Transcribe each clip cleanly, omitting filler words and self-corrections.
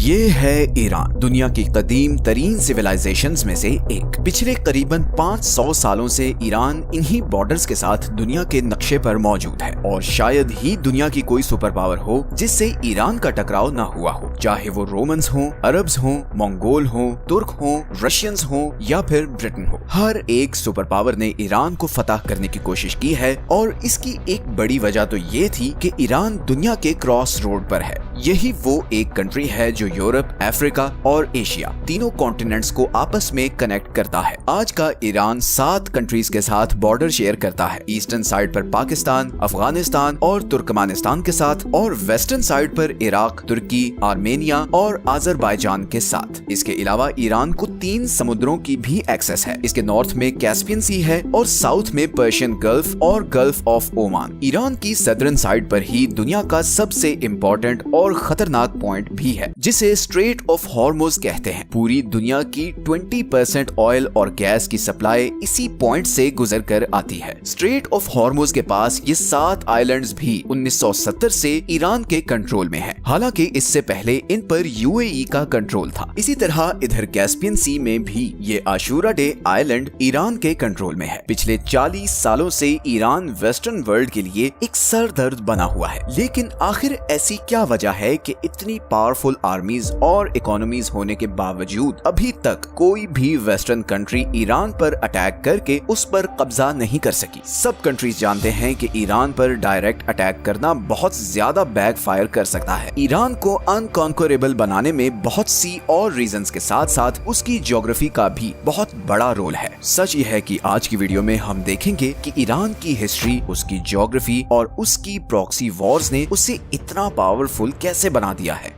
یہ ہے ایران، دنیا کی قدیم ترین سویلائزیشنز میں سے ایک۔ پچھلے قریباً 500 سالوں سے ایران انہی بارڈرز کے ساتھ دنیا کے نقشے پر موجود ہے، اور شاید ہی دنیا کی کوئی سپر پاور ہو جس سے ایران کا ٹکراؤ نہ ہوا ہو، چاہے وہ رومنز ہوں، عربز ہوں، منگول ہوں، ترک ہوں، رشینز ہوں یا پھر برٹن ہو۔ ہر ایک سپر پاور نے ایران کو فتح کرنے کی کوشش کی ہے، اور اس کی ایک بڑی وجہ تو یہ تھی کہ ایران دنیا کے کراس روڈ پر ہے۔ یہی وہ ایک کنٹری ہے جو یورپ، افریقہ اور ایشیا تینوں کانٹیننٹس کو آپس میں کنیکٹ کرتا ہے۔ آج کا ایران 7 کنٹریز کے ساتھ بارڈر شیئر کرتا ہے، ایسٹرن سائڈ پر پاکستان، افغانستان اور ترکمانستان کے ساتھ، اور ویسٹرن سائڈ پر عراق، ترکی، آرمینیا اور آذربائیجان کے ساتھ۔ اس کے علاوہ ایران کو 3 سمندروں کی بھی ایکسس ہے۔ اس کے نارتھ میں کیسپین سی ہے اور ساؤتھ میں پرشین گلف اور گلف آف اومان۔ ایران کی سدرن سائڈ پر ہی دنیا کا سب سے امپورٹنٹ اور خطرناک پوائنٹ بھی ہے، جسے اسٹریٹ آف ہارموز کہتے ہیں۔ پوری دنیا کی 20% آئل اور گیس کی سپلائی اسی پوائنٹ سے گزر کر آتی ہے۔ اسٹریٹ آف ہارموز کے پاس یہ 7 آئلینڈز بھی 1970 سے ایران کے کنٹرول میں ہیں، حالانکہ اس سے پہلے ان پر UAE کا کنٹرول تھا۔ اسی طرح ادھر کیسپین سی میں بھی یہ عاشورہ ڈے آئلینڈ ایران کے کنٹرول میں ہے۔ پچھلے 40 سالوں سے ایران ویسٹرن ورلڈ کے لیے ایک سر درد بنا ہوا ہے، لیکن آخر ایسی کیا وجہ ہے کہ اتنی پاورفل آرمیز اور اکانومیز ہونے کے باوجود ابھی تک کوئی بھی ویسٹرن کنٹری ایران پر اٹیک کر کے اس پر قبضہ نہیں کر سکی؟ سب کنٹریز جانتے ہیں کہ ایران پر ڈائریکٹ اٹیک کرنا بہت زیادہ بیک فائر کر سکتا ہے۔ ایران کو انکانکوریبل بنانے میں بہت سی اور ریزنز کے ساتھ ساتھ اس کی جیوگرافی کا بھی بہت بڑا رول ہے۔ سچ یہ ہے کہ آج کی ویڈیو میں ہم دیکھیں گے کہ ایران کی ہسٹری، اس کی جیوگرافی اور اس کی پراکسی وارز نے اسے اتنا پاورفل کیسے بنا دیا ہے۔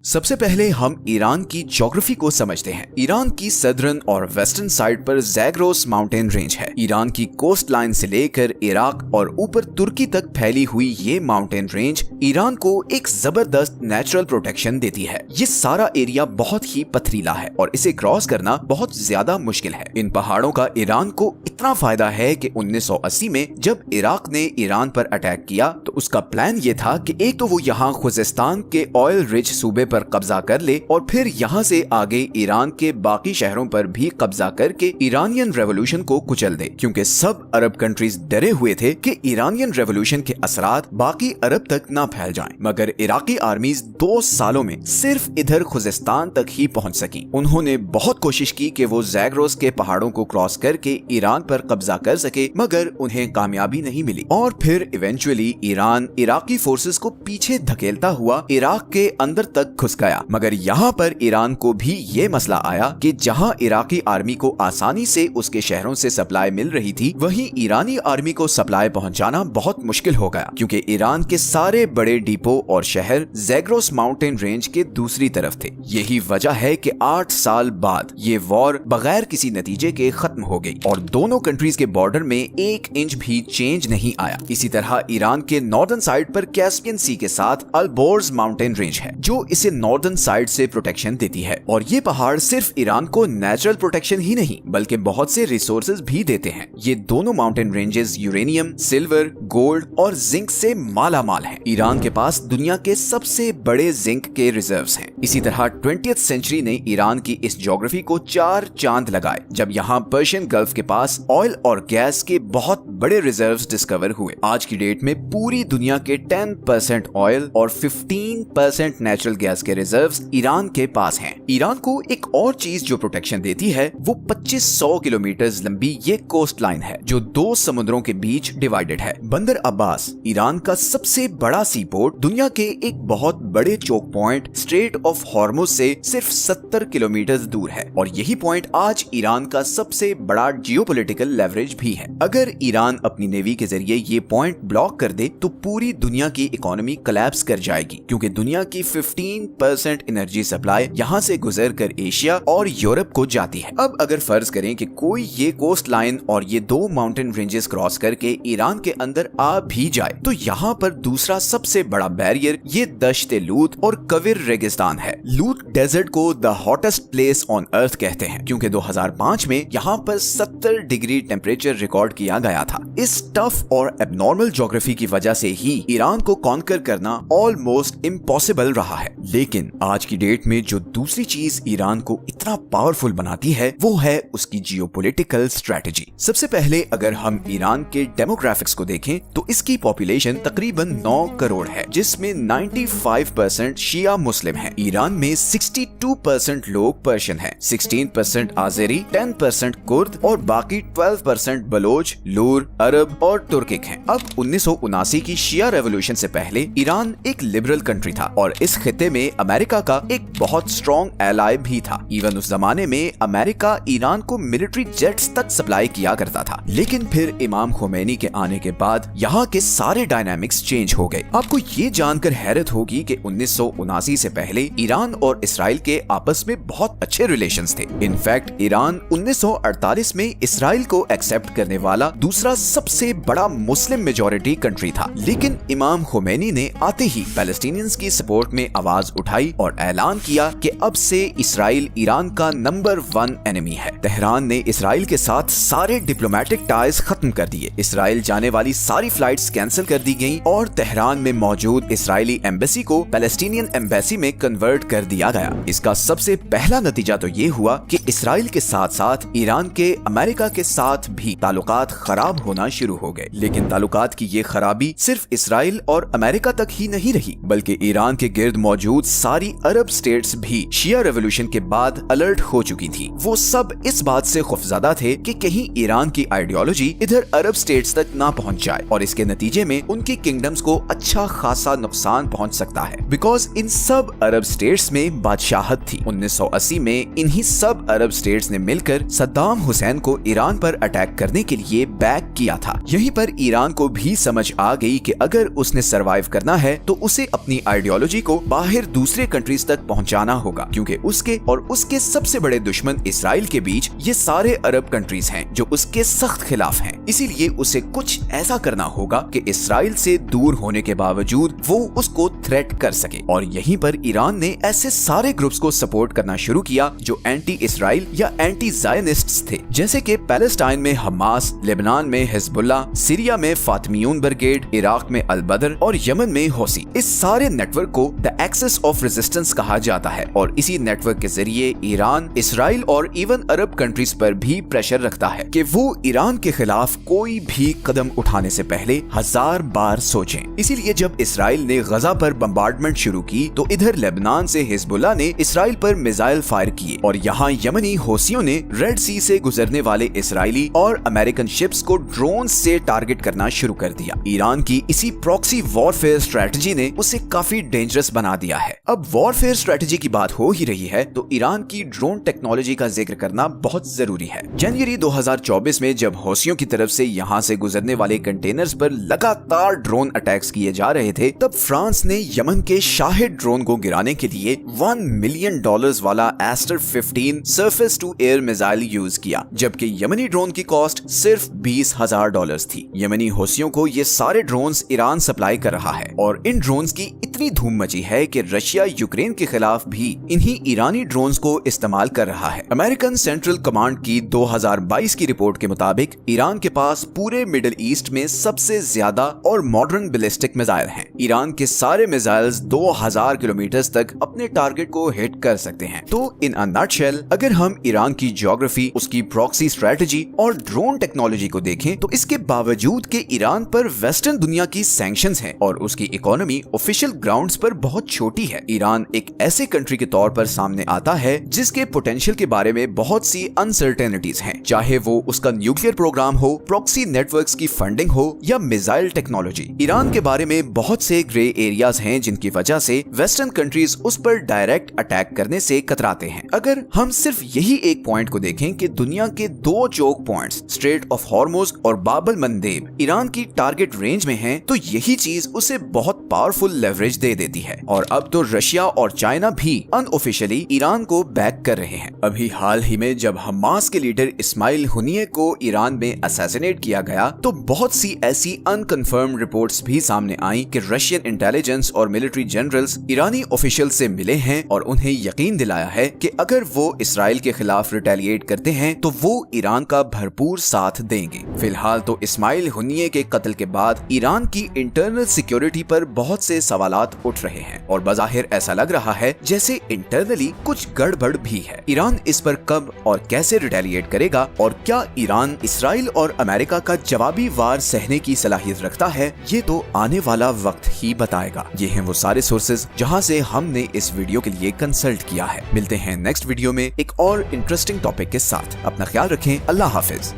سب سے پہلے ہم ایران کی جیوگرافی کو سمجھتے ہیں۔ ایران کی سدرن اور ویسٹرن سائڈ پر زیگروس ماؤنٹین رینج ہے۔ ایران کی کوسٹ لائن سے لے کر عراق اور اوپر ترکی تک پھیلی ہوئی یہ ماؤنٹین رینج ایران کو ایک زبردست نیچرل پروٹیکشن دیتی ہے۔ یہ سارا ایریا بہت ہی پتھریلا ہے اور اسے کراس کرنا بہت زیادہ مشکل ہے۔ ان پہاڑوں کا ایران کو اتنا فائدہ ہے کہ 1980 میں جب عراق نے ایران پر اٹیک کیا تو اس کا پلان یہ تھا کہ ایک تو وہ یہاں خوزستان کے آئل رچ صوبے پر قبضہ کر لے، اور پھر یہاں سے آگے ایران کے باقی شہروں پر بھی قبضہ کر کے ایرانین ریولوشن کو کچل دے، کیونکہ سب عرب کنٹریز ڈرے ہوئے تھے کہ ایرانین ریولوشن کے اثرات باقی عرب تک نہ پھیل جائیں۔ مگر عراقی آرمیز 2 سالوں میں صرف ادھر خوزستان تک ہی پہنچ سکی۔ انہوں نے بہت کوشش کی کہ وہ زیگروس کے پہاڑوں کو کراس کر کے ایران پر قبضہ کر سکے، مگر انہیں کامیابی نہیں ملی، اور پھر ایونچولی ایران عراقی فورسز کو پیچھے دھکیلتا ہوا عراق کے اندر تک گھس گیا۔ مگر یہاں پر ایران کو بھی یہ مسئلہ آیا کہ جہاں عراقی آرمی کو آسانی سے اس کے شہروں سے سپلائی مل رہی تھی، وہیں ایرانی آرمی کو سپلائی پہنچانا بہت مشکل ہو گیا، کیونکہ ایران کے سارے بڑے ڈیپو اور شہر زیگروس ماؤنٹین رینج کے دوسری طرف تھے۔ یہی وجہ ہے کہ 8 سال بعد یہ وار بغیر کسی نتیجے کے ختم ہو گئی، اور دونوں کنٹریز کے بارڈر میں 1 انچ بھی چینج نہیں آیا۔ اسی طرح ایران کے ناردرن سائڈ پر کیسپین سی کے ساتھ البورز ماؤنٹین رینج ہے، جو اسے ناردرن سائیڈ سے پروٹیکشن دیتی ہے، اور یہ پہاڑ صرف ایران کو نیچرل پروٹیکشن ہی نہیں بلکہ بہت سے ریسورسز بھی دیتے ہیں۔ یہ دونوں mountain ranges uranium, silver, gold اور زنک سے مالا مال ہیں۔ ایران کے پاس دنیا کے سب سے بڑے زنک کے ریزروز ہیں۔ اسی طرح 20th سینچری نے ایران کی اس جیوگرافی کو 4 چاند لگائے جب یہاں پرشین گلف کے پاس آئل اور گیس کے بہت بڑے ریزروز ڈسکور ہوئے۔ آج کی ڈیٹ میں پوری دنیا کے 10% آئل اور 15% نیچرل گیس کے ریزروز ایران کے پاس ہیں۔ ایران کو ایک اور چیز جو پروٹیکشن دیتی ہے وہ 2500 کلومیٹر لمبی یہ کوسٹ لائن ہے جو 2 سمندروں کے بیچ ڈیوائیڈڈ ہے۔ بندر عباس ایران کا سب سے بڑا سی پورٹ دنیا کے ایک بہت بڑے چوک پوائنٹ اسٹریٹ آف ہارموز سے صرف 70 کلومیٹر دور ہے، اور یہی پوائنٹ آج ایران کا سب سے بڑا جیو پولیٹیکل لیوریج بھی ہے۔ اگر ایران اپنی نیوی کے ذریعے یہ پوائنٹ بلاک کر دے تو پوری دنیا کی اکانومی کلیپس کر جائے گی، کیونکہ دنیا کی 15% انرجی سپلائی یہاں سے گزر کر ایشیا اور یورپ کو جاتی ہے۔ اب اگر فرض کریں کہ کوئی یہ کوسٹ لائن اور یہ 2 ماؤنٹین رینجز کراس کر کے ایران کے اندر آ بھی جائے تو یہاں پر دوسرا سب سے بڑا بیریئر یہ دشت لوت اور کویر ریگستان ہے۔ لوت ڈیزرٹ کو دا ہاٹسٹ پلیس آن ارتھ کہتے ہیں، کیونکہ 2005 میں یہاں پر 70 ڈگری ٹیمپریچر ریکارڈ کیا گیا تھا۔ اس ٹف اور اب نارمل جیوگرافی کی وجہ سے ہی ایران کو کانکر کرنا آلموسٹ امپاسبل رہا ہے، लेकिन आज की डेट में जो दूसरी चीज ईरान को इतना पावरफुल बनाती है वो है उसकी जियोपॉलिटिकल स्ट्रेटजी। सबसे पहले अगर हम ईरान के डेमोग्राफिक्स को देखें तो इसकी पॉपुलेशन तकरीबन 9 करोड़ है, जिसमें 95% शिया मुस्लिम है। ईरान में 62% लोग पर्शियन है, 16% आज़ेरी, 10% कुर्द और बाकी 12% बलोच, लूर, अरब और तुर्किक हैं। अब 1979 की शिया रेवोल्यूशन से पहले ईरान एक लिबरल कंट्री था और इस खित्ते में अमेरिका का एक बहुत स्ट्रॉन्ग एलाय भी था। इवन उस जमाने में अमेरिका ईरान को मिलिट्री जेट्स तक सप्लाई किया करता था। लेकिन फिर इमाम खोमेनी के आने के बाद यहाँ के सारे डायनामिक्स चेंज हो गए। आपको ये जानकर हैरत होगी कि 1979 से पहले ईरान और इसराइल के आपस में बहुत अच्छे रिलेशंस थे। इनफैक्ट ईरान 1948 में इसराइल को एक्सेप्ट करने वाला दूसरा सबसे बड़ा मुस्लिम मेजॉरिटी कंट्री था। लेकिन इमाम खोमेनी ने आते ही पैलेस्टीनियंस की सपोर्ट में आवाज उठाई और ऐलान किया कि अब से इसराइल ईरान का नंबर 1 एनिमी है। तेहरान ने इसराइल के साथ सारे डिप्लोमेटिक टाइज खत्म कर दिए। इसराइल जाने वाली सारी फ्लाइट्स कैंसिल कर दी गईं और तेहरान में मौजूद इसराइली एम्बेसी को पैलेस्टीनियन एम्बेसी में कन्वर्ट कर दिया गया। इसका सबसे पहला नतीजा तो ये हुआ कि इसराइल के साथ साथ ईरान के अमेरिका के साथ भी ताल्लुकात खराब होना शुरू हो गए। लेकिन ताल्लुकात की ये खराबी सिर्फ इसराइल और अमेरिका तक ही नहीं रही, बल्कि ईरान के गिर्द मौजूद सारी अरब स्टेट्स भी शिया रेवोल्यूशन के बाद अलर्ट हो चुकी थी। वो सब इस बात से खौफजदा थे कि कहीं ईरान की आइडियोलॉजी इधर अरब स्टेट्स तक ना पहुंच जाए और इसके नतीजे में उनकी किंगडम्स को अच्छा खासा नुकसान पहुंच सकता है। बिकॉज इन सब अरब स्टेट्स में बादशाहत थी। 1980 में इन्हीं सब अरब स्टेट्स ने मिलकर सद्दाम हुसैन को ईरान पर अटैक करने के लिए बैक किया था। यहीं पर ईरान को भी समझ आ गई कि अगर उसने सरवाइव करना है तो उसे अपनी आइडियोलॉजी को बाहर दूसरे कंट्रीज तक पहुंचाना होगा, क्योंकि उसके और उसके सबसे बड़े दुश्मन इसराइल के बीच ये सारे अरब कंट्रीज हैं जो उसके सख्त खिलाफ हैं। इसीलिए उसे कुछ ऐसा करना होगा कि इसराइल से दूर होने के बावजूद वो उसको थ्रेट कर सके। और यहीं पर ईरान ने ऐसे सारे ग्रुप्स को सपोर्ट करना शुरू किया जो एंटी इसराइल या एंटी ज़ायनिस्ट्स थे, जैसे कि पैलेस्टाइन में हमास, लेबनान में हिजबुल्ला, सीरिया में फातिमियून ब्रिगेड, इराक में अल बदर और यमन में हौसी। इस सारे नेटवर्क को द एक्सिस ऑफ रेजिस्टेंस कहा जाता है और इसी नेटवर्क के जरिए ईरान इसराइल और इवन अरब कंट्रीज पर भी प्रेशर रखता है कि वो ईरान के खिलाफ कोई भी कदम उठाने से पहले 1000 बार सोचें। इसीलिए जब इसराइल ने गजा पर बम्बार्डमेंट शुरू की तो इधर लेबनान से हिजबुल्ला ने इसराइल पर मिसाइल फायर किए और यहाँ यमनी हौसियों ने रेड सी से गुजरने वाले इसराइली और अमेरिकन शिप्स को ड्रोन से टारगेट करना शुरू कर दिया। ईरान की इसी प्रॉक्सी वॉरफेयर स्ट्रेटजी ने उसे काफी डेंजरस बना दिया है। अब वॉरफेयर स्ट्रेटजी की बात हो ही रही है तो ईरान की ड्रोन टेक्नोलॉजी का जिक्र करना बहुत जरूरी है। जनवरी 2024 में जब हौसियों की तरफ से यहाँ से गुजरने वाले कंटेनर्स पर लगातार ड्रोन अटैक्स किए जा रहे थे, तब फ्रांस ने यमन के शाहिद ड्रोन को गिराने के लिए $1 मिलियन वाला Aster 15 surface to air missile use किया, जबकि यमनी ड्रोन की कॉस्ट सिर्फ $20,000 थी। यमनी हौसियों को ये सारे ड्रोन्स ईरान सप्लाई कर रहा है और इन ड्रोन्स की इतनी धूम मची है कि रशिया यूक्रेन के खिलाफ भी इन्हीं ईरानी ड्रोन्स को इस्तेमाल कर रहा है। अमेरिकन सेंट्रल कमांड की 2022 की रिपोर्ट के मुताबिक ईरान के पास पूरे मिडिल ईस्ट में सबसे ज्यादा और मॉडर्न बैलिस्टिक मिसाइल हैं। ईरान के सारे मिसाइल्स 2000 किलोमीटर तक अपने टारगेट को हिट कर सकते हैं। तो इन अ नटशेल अगर हम ईरान की ज्योग्राफी, उसकी प्रॉक्सी स्ट्रेटजी और ड्रोन टेक्नोलॉजी को देखें तो इसके बावजूद कि ईरान पर वेस्टर्न दुनिया की सैंक्शंस हैं और उसकी इकोनॉमी ऑफिशियल ग्राउंड्स पर बहुत छोटी है, ईरान एक ऐसे कंट्री के तौर पर सामने आता है जिसके पोटेंशियल के बारे में बहुत सी अनसर्टेनिटीज हैं, चाहे वो उसका न्यूक्लियर प्रोग्राम हो, प्रॉक्सी नेटवर्क्स की फंडिंग हो या मिसाइल टेक्नोलॉजी। ईरान के बारे में बहुत से ग्रे एरियाज हैं जिनकी वजह से वेस्टर्न कंट्रीज उस पर डायरेक्ट अटैक करने से कतराते हैं। अगर हम सिर्फ यही एक पॉइंट को देखें कि दुनिया के 2 choke points strait of Hormuz और बाब अल मंदेब ईरान की टारगेट रेंज में हैं, तो यही चीज उसे बहुत पावरफुल लेवरेज दे देती है। और अब तो रशिया और चाइना भी अनऑफिशियली ईरान को बैक कर रहे हैं। अभी हाल ही में जब हमास के लीडर इस्माइल हुनिये को ईरान में असैसिनेट किया गया तो बहुत सी ऐसी अनकन्फर्म रिपोर्ट्स भी सामने आई कि रशियन इंटेलिजेंस और मिलिट्री जनरल्स ईरानी ऑफिशियल से मिले हैं और उन्हें यकीन दिलाया है कि अगर वो इसराइल के खिलाफ रिटेलिएट करते हैं तो वो ईरान का भरपूर साथ देंगे। फिलहाल तो इस्माइल हुनिये के कत्ल के बाद ईरान की इंटरनल सिक्योरिटी पर बहुत से सवालात उठ रहे हैं और बाज़ाहिर बज़ाहिर ऐसा लग रहा है जैसे इंटरनली कुछ गड़बड़ भी है। ईरान इस पर कब और कैसे रिटेलिएट करेगा और क्या ईरान इसराइल और अमेरिका का जवाबी वार सहने की सलाहियत रखता है, ये तो आने वाला वक्त ही बताएगा। ये हैं वो सारे सोर्सेज जहां से हमने इस वीडियो के लिए कंसल्ट किया है। मिलते हैं नेक्स्ट वीडियो में एक और इंटरेस्टिंग टॉपिक के साथ। अपना ख्याल रखें। अल्लाह हाफिज।